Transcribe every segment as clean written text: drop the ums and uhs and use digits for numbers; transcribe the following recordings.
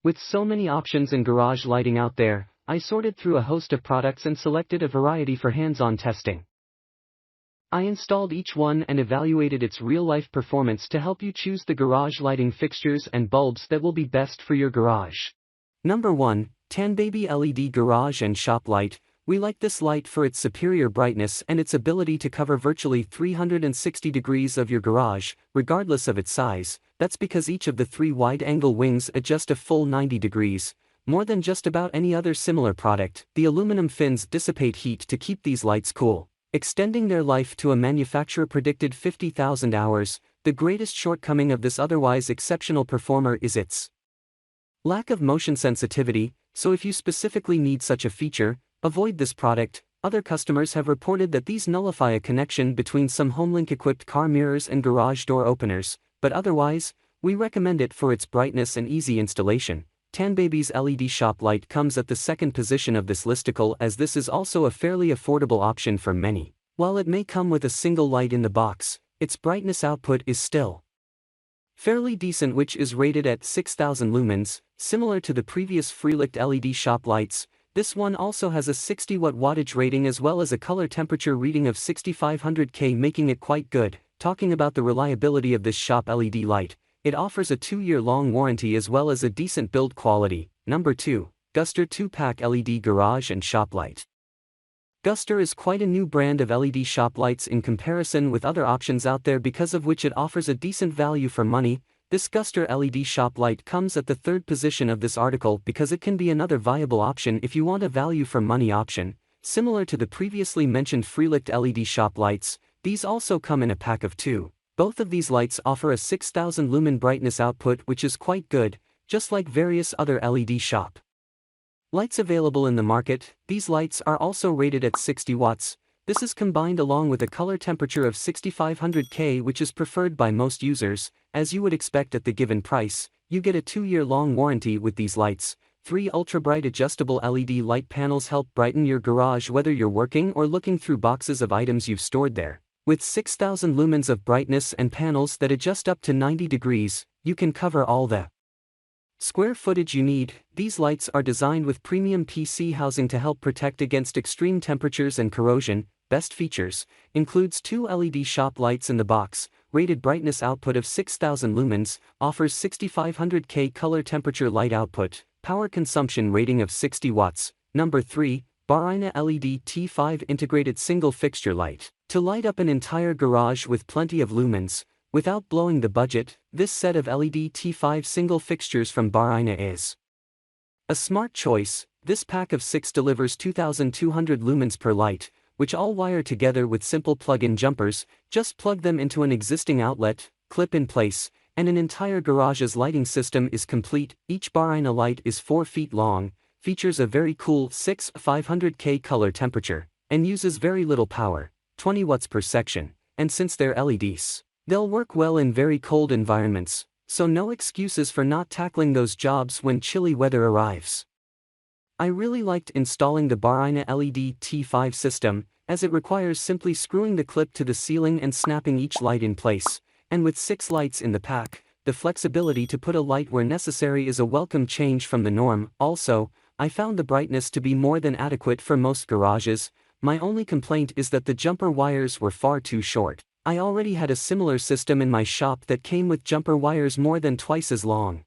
With so many options in garage lighting out there, I sorted through a host of products and selected a variety for hands-on testing. I installed each one and evaluated its real-life performance to help you choose the garage lighting fixtures and bulbs that will be best for your garage. Number 1, TANBABY LED Garage and Shop Light. We like this light for its superior brightness and its ability to cover virtually 360 degrees of your garage, regardless of its size. That's because each of the 3 wide-angle wings adjust a full 90 degrees. More than just about any other similar product, the aluminum fins dissipate heat to keep these lights cool, extending their life to a manufacturer-predicted 50,000 hours. The greatest shortcoming of this otherwise exceptional performer is its lack of motion sensitivity, so if you specifically need such a feature, avoid this product. Other customers have reported that these nullify a connection between some HomeLink-equipped car mirrors and garage door openers, but otherwise, we recommend it for its brightness and easy installation. TANBABY's LED shop light comes at the second position of this listicle, as this is also a fairly affordable option for many. While it may come with a single light in the box, its brightness output is still fairly decent, which is rated at 6,000 lumens, similar to the previous Freelicht LED shop lights. This one also has a 60 watt wattage rating as well as a color temperature reading of 6500 K, making it quite good. Talking about the reliability of this shop LED light, it offers a 2-year-long warranty as well as a decent build quality. Number 2, GHUSTAR 2-pack LED Garage and Shop Light. GHUSTAR is quite a new brand of LED shop lights in comparison with other options out there, because of which it offers a decent value for money. This GHUSTAR LED shop light comes at the third position of this article because it can be another viable option if you want a value for money option. Similar to the previously mentioned Freelicht LED shop lights, these also come in a pack of 2. Both of these lights offer a 6,000 lumen brightness output, which is quite good, just like various other LED shop lights available in the market. These lights are also rated at 60 watts. This is combined along with a color temperature of 6500 K, which is preferred by most users. As you would expect at the given price, you get a 2-year-long warranty with these lights. 3 ultra-bright adjustable LED light panels help brighten your garage whether you're working or looking through boxes of items you've stored there. With 6,000 lumens of brightness and panels that adjust up to 90 degrees, you can cover all the square footage you need. These lights are designed with premium PC housing to help protect against extreme temperatures and corrosion. Best features includes 2 LED shop lights in the box, rated brightness output of 6,000 lumens, offers 6500 K color temperature light output, power consumption rating of 60 watts. Number 3, Barina LED T5 integrated single fixture light. To light up an entire garage with plenty of lumens, without blowing the budget, this set of LED T5 single fixtures from Barina is a smart choice. This pack of 6 delivers 2,200 lumens per light, which all wire together with simple plug-in jumpers. Just plug them into an existing outlet, clip in place, and an entire garage's lighting system is complete. Each Barina light is 4 feet long, features a very cool 6500 K color temperature, and uses very little power, 20 watts per section, and since they're LEDs, they'll work well in very cold environments, so no excuses for not tackling those jobs when chilly weather arrives. I really liked installing the Barina LED T5 system, as it requires simply screwing the clip to the ceiling and snapping each light in place, and with 6 lights in the pack, the flexibility to put a light where necessary is a welcome change from the norm. Also, I found the brightness to be more than adequate for most garages. My only complaint is that the jumper wires were far too short. I already had a similar system in my shop that came with jumper wires more than twice as long.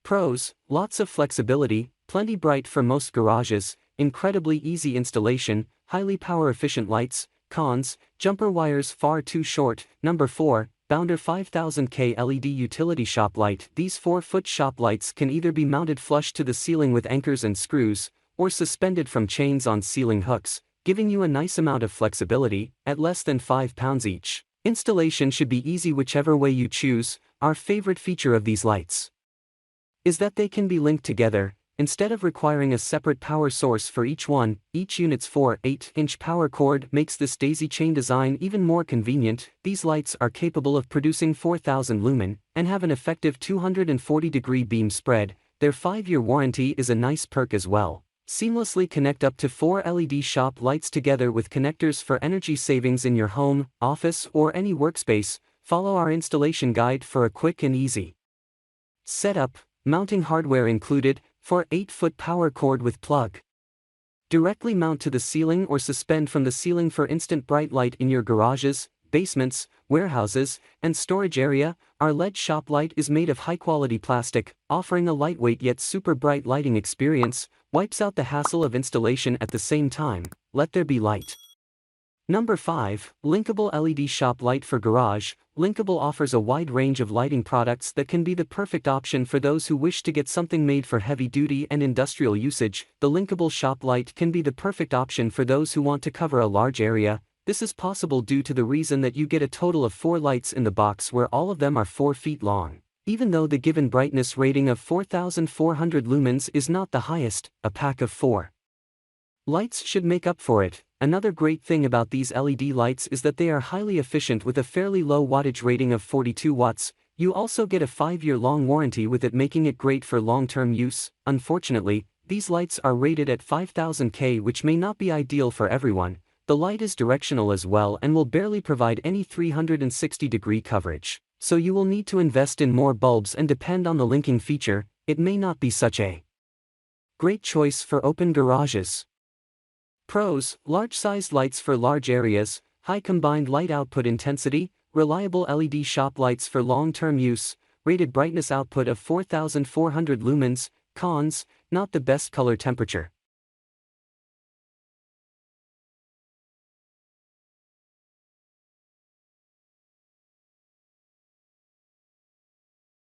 Pros: lots of flexibility, plenty bright for most garages, incredibly easy installation, highly power-efficient lights. Cons: jumper wires far too short. Number 4, Bounder 5000 K LED Utility Shop Light. These 4-foot shop lights can either be mounted flush to the ceiling with anchors and screws, or suspended from chains on ceiling hooks, giving you a nice amount of flexibility, at less than 5 pounds each. Installation should be easy whichever way you choose. Our favorite feature of these lights is that they can be linked together, instead of requiring a separate power source for each one. Each unit's 4/8-inch power cord makes this daisy chain design even more convenient. These lights are capable of producing 4,000 lumen, and have an effective 240-degree beam spread. Their 5-year warranty is a nice perk as well. Seamlessly connect up to 4 LED shop lights together with connectors for energy savings in your home, office, or any workspace. Follow our installation guide for a quick and easy setup. mounting hardware included, for 8-foot power cord with plug. Directly mount to the ceiling or suspend from the ceiling for instant bright light in your garages, basements, warehouses, and storage area. Our LED shop light is made of high-quality plastic, offering a lightweight yet super bright lighting experience, wipes out the hassle of installation at the same time. Let there be light. Number 5, Linkable LED Shop Light for Garage. Linkable offers a wide range of lighting products that can be the perfect option for those who wish to get something made for heavy-duty and industrial usage. The Linkable Shop Light can be the perfect option for those who want to cover a large area. This is possible due to the reason that you get a total of 4 lights in the box where all of them are 4 feet long. Even though the given brightness rating of 4,400 lumens is not the highest, a pack of 4 lights should make up for it. Another great thing about these LED lights is that they are highly efficient with a fairly low wattage rating of 42 watts. You also get a 5-year-long warranty with it, making it great for long-term use. Unfortunately, these lights are rated at 5000 K, which may not be ideal for everyone. The light is directional as well and will barely provide any 360-degree coverage. So you will need to invest in more bulbs and depend on the linking feature. It may not be such a great choice for open garages. Pros: large-sized lights for large areas, high combined light output intensity, reliable LED shop lights for long-term use, rated brightness output of 4,400 lumens. Cons: not the best color temperature.